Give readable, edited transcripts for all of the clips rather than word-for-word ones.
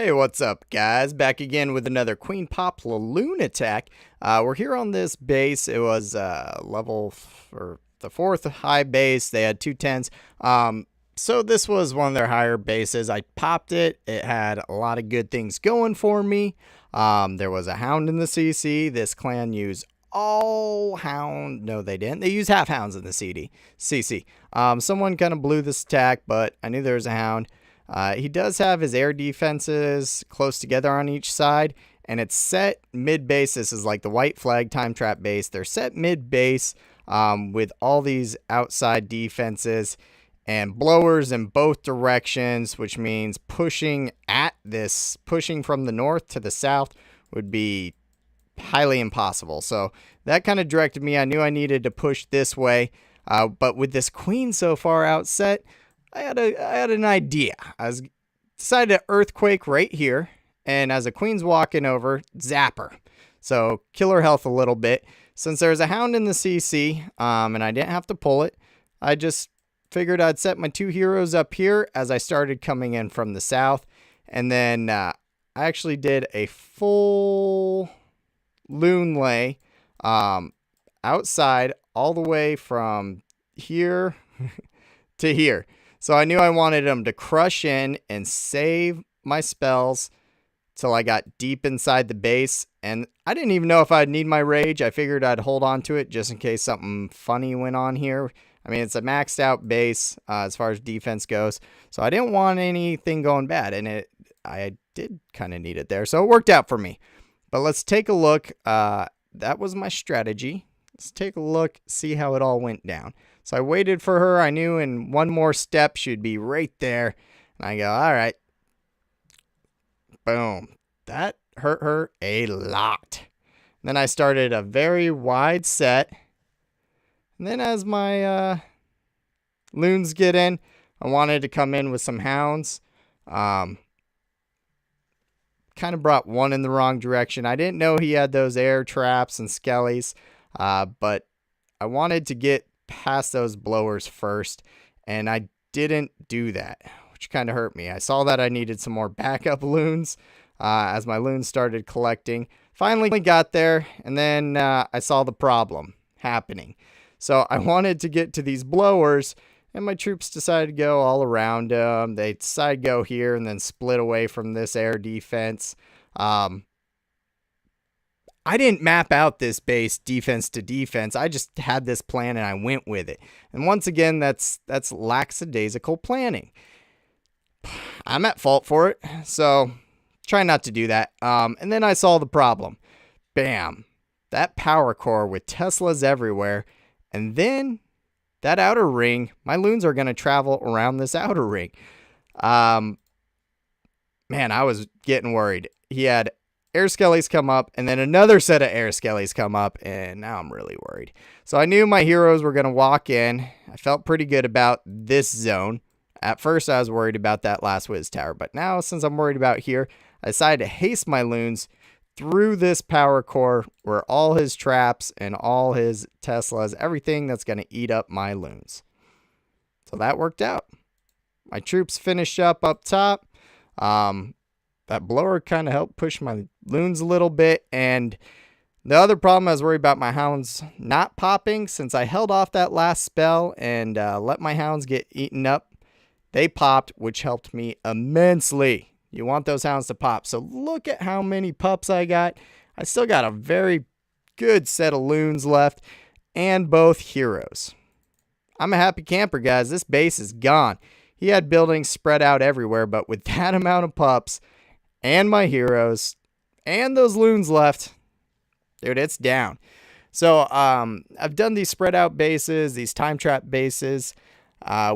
Hey, what's up, guys? Back again with another Queen Pop LaLoon attack. We're here on this base. It was or the fourth high base. They had two tens. So this was one of their higher bases. I popped it. It had a lot of good things going for me. There was a Hound in the CC. This clan used all Hound. No, they didn't. They used half Hounds in the CC. Someone kind of blew this attack, but I knew there was a Hound. He does have his air defenses close together on each side, and it's set mid-base. This is like the white flag time trap base. They're set mid-base with all these outside defenses and blowers in both directions, which means pushing from the north to the south would be highly impossible. So that kind of directed me. I knew I needed to push this way, but with this queen so far outset, I had an idea. Decided to earthquake right here, and as the queen's walking over, zap her. So kill her health a little bit. Since there's a Hound in the CC, and I didn't have to pull it, I just figured I'd set my two heroes up here as I started coming in from the south, and then I actually did a full loon lay outside all the way from here to here. So I knew I wanted them to crush in and save my spells till I got deep inside the base. And I didn't even know if I'd need my rage. I figured I'd hold on to it just in case something funny went on here. I mean, it's a maxed out base as far as defense goes. So I didn't want anything going bad. And I did kind of need it there. So it worked out for me. But let's take a look. That was my strategy. Let's take a look, see how it all went down. So I waited for her. I knew in one more step she'd be right there. And I go, all right. Boom. That hurt her a lot. And then I started a very wide set. And then as my loons get in, I wanted to come in with some Hounds. Kind of brought one in the wrong direction. I didn't know he had those air traps and skellies. But I wanted to get past those blowers first, and I didn't do that, which kind of hurt me. I saw that I needed some more backup loons as my loons started collecting. Finally got there, and then I saw the problem happening. So I wanted to get to these blowers, and my troops decided to go all around them. They decided to go here and then split away from this air defense. I didn't map out this base defense to defense. I just had this plan and I went with it. And once again, that's lackadaisical planning. I'm at fault for it, so try not to do that. And then I saw the problem. Bam. That power core with Teslas everywhere. And then that outer ring, my loons are going to travel around this outer ring. Man, I was getting worried. He had air skellies come up, and then another set of air skellies come up, and now I'm really worried. So I knew my heroes were going to walk in. I felt pretty good about this zone. At first, I was worried about that last whiz tower, but now, since I'm worried about here, I decided to haste my loons through this power core where all his traps and all his Teslas, everything that's going to eat up my loons. So that worked out. My troops finished up top. That blower kind of helped push my loons a little bit. And the other problem, I was worried about my Hounds not popping. Since I held off that last spell and let my Hounds get eaten up, they popped, which helped me immensely. You want those Hounds to pop. So look at how many pups I got. I still got a very good set of loons left and both heroes. I'm a happy camper, guys. This base is gone. He had buildings spread out everywhere, but with that amount of pups and my heroes and those loons left, dude, it's down. So I've done these spread out bases, these time trap bases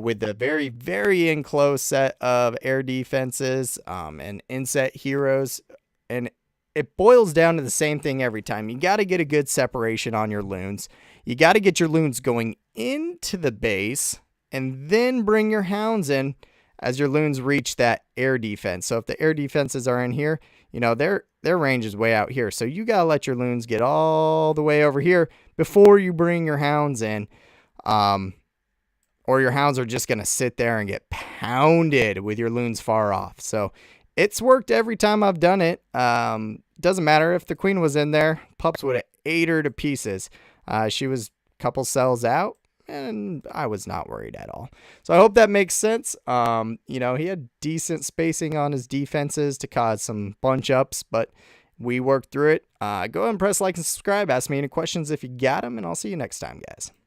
with a very, very enclosed set of air defenses and inset heroes. And it boils down to the same thing every time. You got to get a good separation on your loons. You got to get your loons going into the base and then bring your Hounds in as your loons reach that air defense. So if the air defenses are in here, you know, their range is way out here. So you got to let your loons get all the way over here before you bring your Hounds in. Or your Hounds are just going to sit there and get pounded with your loons far off. So It's worked every time I've done it. Doesn't matter if the queen was in there. Pups would have ate her to pieces. She was a couple cells out, and I was not worried at all. So I hope that makes sense. He had decent spacing on his defenses to cause some bunch ups, but we worked through it. Go ahead and press like and subscribe. Ask me any questions if you got them, and I'll see you next time, guys.